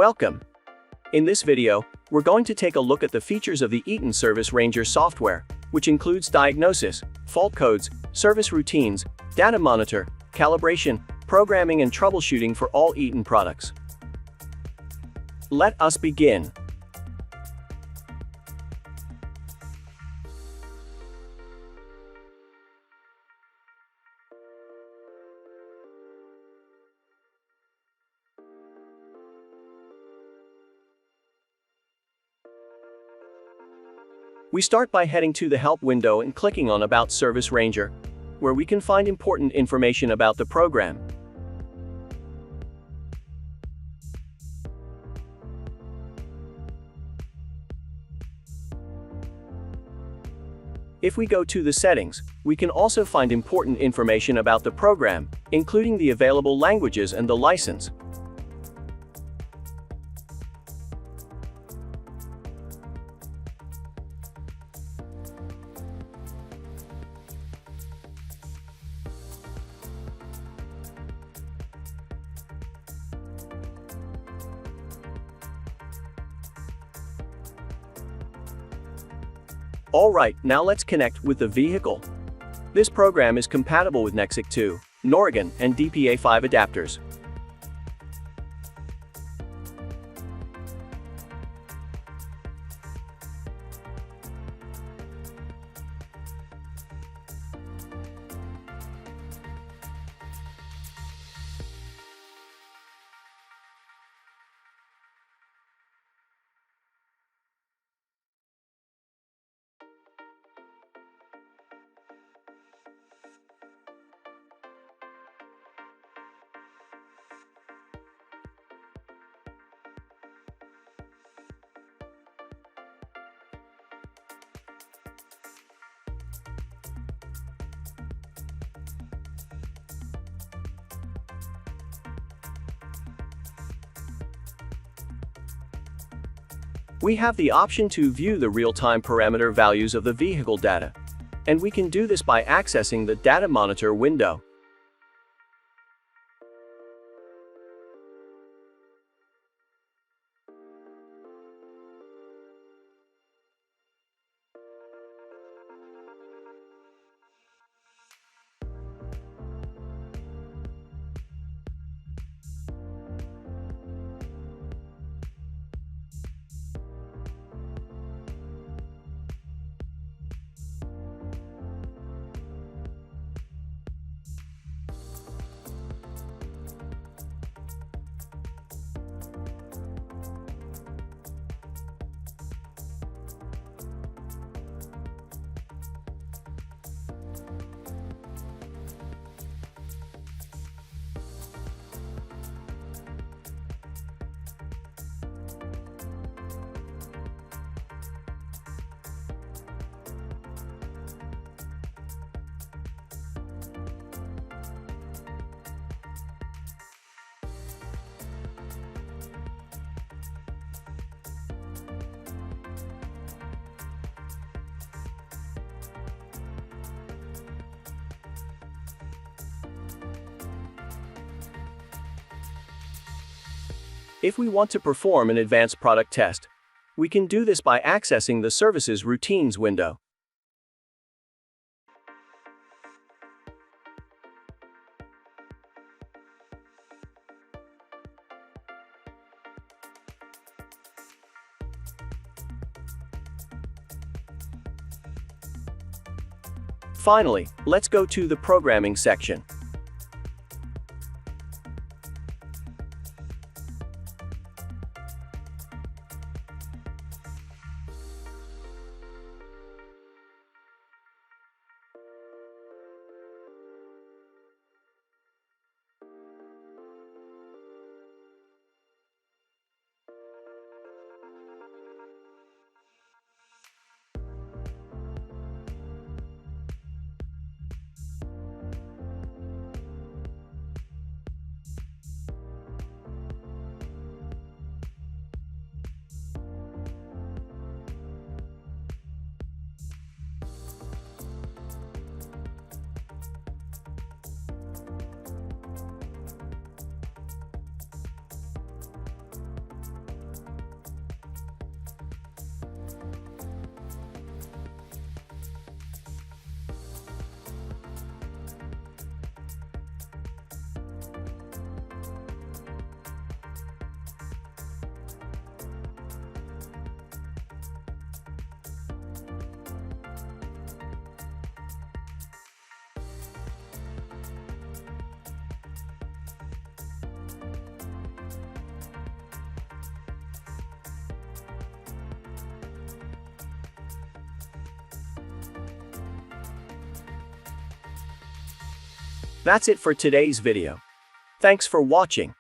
Welcome! In this video, we're going to take a look at the features of the Eaton Service Ranger software, which includes diagnosis, fault codes, service routines, data monitor, calibration, programming and troubleshooting for all Eaton products. Let us begin. We start by heading to the Help window and clicking on About Service Ranger, where we can find important information about the program. If we go to the settings, we can also find important information about the program, including the available languages and the license. Alright, now let's connect with the vehicle. This program is compatible with Nexic 2, Norigan, and DPA5 adapters. We have the option to view the real-time parameter values of the vehicle data, and we can do this by accessing the Data Monitor window. If we want to perform an advanced product test, we can do this by accessing the Services Routines window. Finally, let's go to the Programming section. That's it for today's video. Thanks for watching.